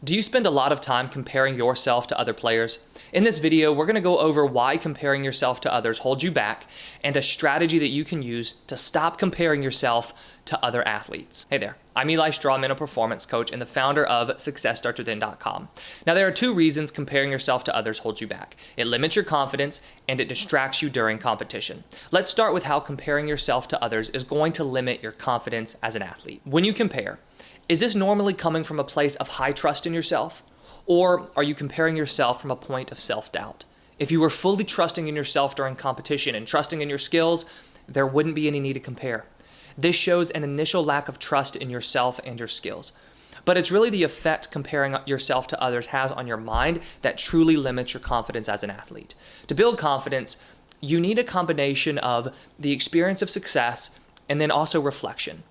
Do you spend a lot of time comparing yourself to other players? In this video, we're going to go over why comparing yourself to others holds you back and a strategy that you can use to stop comparing yourself to other athletes. Hey there, I'm Eli Straw, mental performance coach and the founder of SuccessStartsWithin.com. Now, there are two reasons comparing yourself to others holds you back. It limits your confidence and it distracts you during competition. Let's start with how comparing yourself to others is going to limit your confidence as an athlete. When you compare, is this normally coming from a place of high trust in yourself? Or are you comparing yourself from a point of self-doubt? If you were fully trusting in yourself during competition and trusting in your skills, there wouldn't be any need to compare. This shows an initial lack of trust in yourself and your skills. But it's really the effect comparing yourself to others has on your mind that truly limits your confidence as an athlete. To build confidence, you need a combination of the experience of success and then also reflection.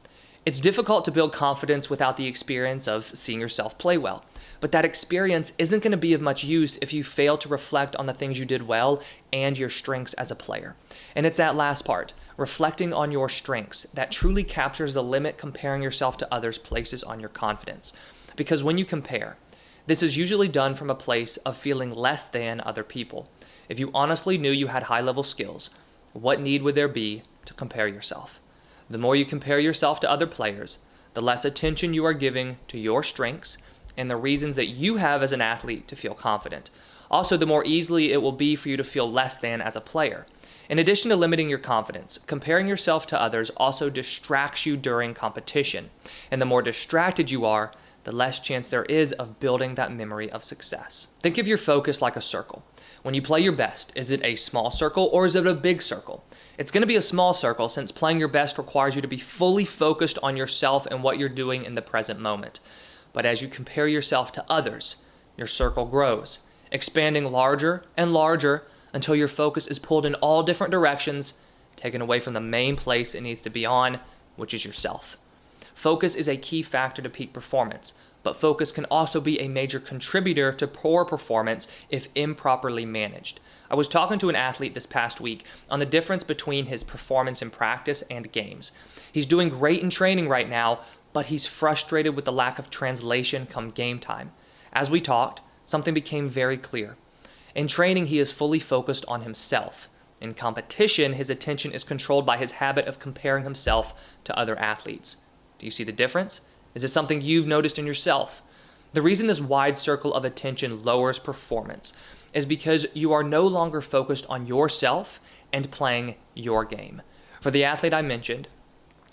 It's difficult to build confidence without the experience of seeing yourself play well. But that experience isn't going to be of much use if you fail to reflect on the things you did well and your strengths as a player. And it's that last part, reflecting on your strengths, that truly captures the limit comparing yourself to others places on your confidence. Because when you compare, this is usually done from a place of feeling less than other people. If you honestly knew you had high-level skills, what need would there be to compare yourself? The more you compare yourself to other players, the less attention you are giving to your strengths and the reasons that you have as an athlete to feel confident. Also, the more easily it will be for you to feel less than as a player. In addition to limiting your confidence, comparing yourself to others also distracts you during competition. And the more distracted you are, the less chance there is of building that memory of success. Think of your focus like a circle. When you play your best, is it a small circle or is it a big circle? It's going to be a small circle since playing your best requires you to be fully focused on yourself and what you're doing in the present moment. But as you compare yourself to others, your circle grows, expanding larger and larger until your focus is pulled in all different directions, taken away from the main place it needs to be on, which is yourself. Focus is a key factor to peak performance, but focus can also be a major contributor to poor performance if improperly managed. I was talking to an athlete this past week on the difference between his performance in practice and games. He's doing great in training right now, but he's frustrated with the lack of translation come game time. As we talked, something became very clear. In training, he is fully focused on himself. In competition, his attention is controlled by his habit of comparing himself to other athletes. Do you see the difference? Is this something you've noticed in yourself? The reason this wide circle of attention lowers performance is because you are no longer focused on yourself and playing your game. For the athlete I mentioned,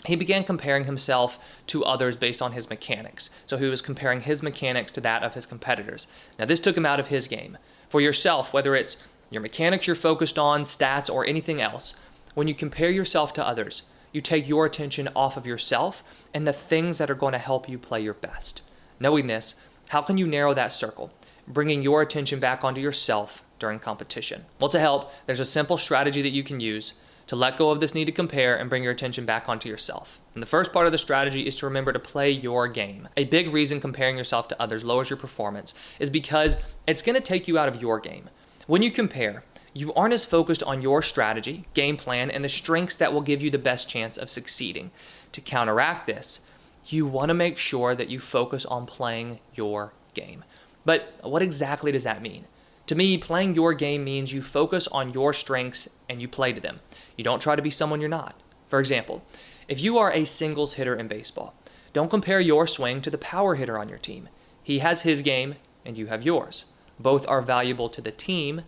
he began comparing himself to others based on his mechanics. So he was comparing his mechanics to that of his competitors. Now this took him out of his game. For yourself, whether it's your mechanics you're focused on, stats, or anything else, when you compare yourself to others, you take your attention off of yourself and the things that are going to help you play your best. Knowing this, how can you narrow that circle, bringing your attention back onto yourself during competition? Well, to help, there's a simple strategy that you can use to let go of this need to compare and bring your attention back onto yourself. And the first part of the strategy is to remember to play your game. A big reason comparing yourself to others lowers your performance is because it's going to take you out of your game. When you compare, you aren't as focused on your strategy, game plan, and the strengths that will give you the best chance of succeeding. To counteract this, you want to make sure that you focus on playing your game. But what exactly does that mean? To me, playing your game means you focus on your strengths and you play to them. You don't try to be someone you're not. For example, if you are a singles hitter in baseball, don't compare your swing to the power hitter on your team. He has his game and you have yours. Both are valuable to the team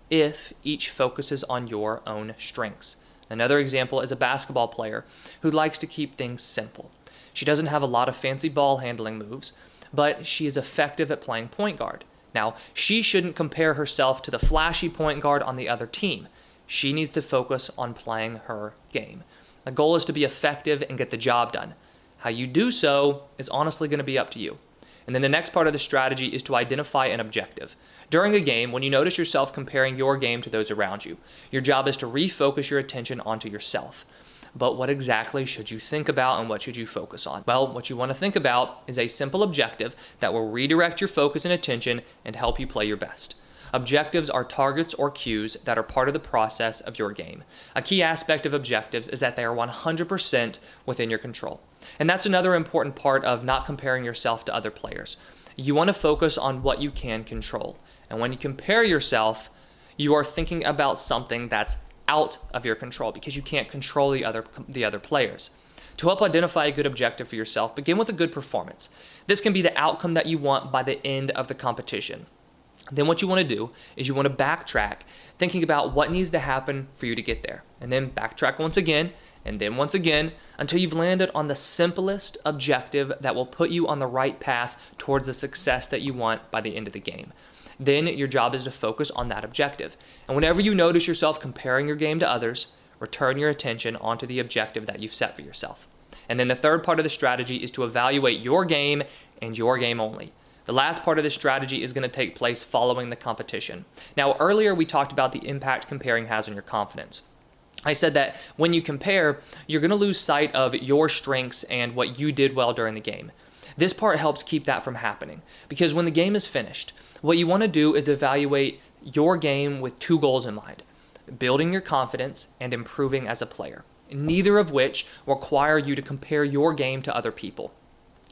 if each focuses on your own strengths. Another example is a basketball player who likes to keep things simple. She doesn't have a lot of fancy ball handling moves, but she is effective at playing point guard. Now, she shouldn't compare herself to the flashy point guard on the other team. She needs to focus on playing her game. The goal is to be effective and get the job done. How you do so is honestly going to be up to you. And then the next part of the strategy is to identify an objective. During a game, when you notice yourself comparing your game to those around you, your job is to refocus your attention onto yourself. But what exactly should you think about and what should you focus on? Well, what you want to think about is a simple objective that will redirect your focus and attention and help you play your best. Objectives are targets or cues that are part of the process of your game. A key aspect of objectives is that they are 100% within your control. And that's another important part of not comparing yourself to other players. You want to focus on what you can control. And when you compare yourself, you are thinking about something that's out of your control because you can't control the other players. To help identify a good objective for yourself, begin with a good performance. This can be the outcome that you want by the end of the competition. Then what you want to do is you want to backtrack, thinking about what needs to happen for you to get there. And then backtrack once again, and then once again, until you've landed on the simplest objective that will put you on the right path towards the success that you want by the end of the game. Then your job is to focus on that objective. And whenever you notice yourself comparing your game to others, return your attention onto the objective that you've set for yourself. And then the third part of the strategy is to evaluate your game and your game only. The last part of this strategy is going to take place following the competition. Now, earlier we talked about the impact comparing has on your confidence. I said that when you compare, you're going to lose sight of your strengths and what you did well during the game. This part helps keep that from happening because when the game is finished, what you want to do is evaluate your game with two goals in mind: building your confidence and improving as a player, neither of which require you to compare your game to other people.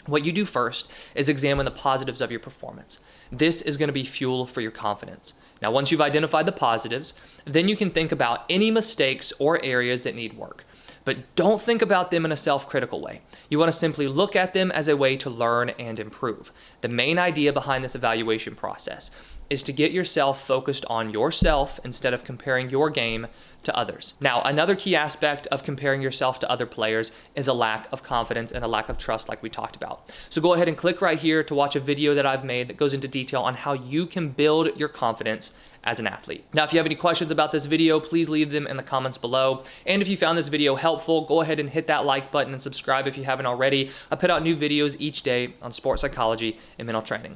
What you do first is examine the positives of your performance. This is going to be fuel for your confidence. Now, once you've identified the positives, then you can think about any mistakes or areas that need work. But don't think about them in a self-critical way. You want to simply look at them as a way to learn and improve. The main idea behind this evaluation process is to get yourself focused on yourself instead of comparing your game to others. Now, another key aspect of comparing yourself to other players is a lack of confidence and a lack of trust like we talked about. So go ahead and click right here to watch a video that I've made that goes into detail on how you can build your confidence as an athlete. Now, if you have any questions about this video, please leave them in the comments below. And if you found this video helpful, go ahead and hit that like button and subscribe if you haven't already. I put out new videos each day on sports psychology and mental training.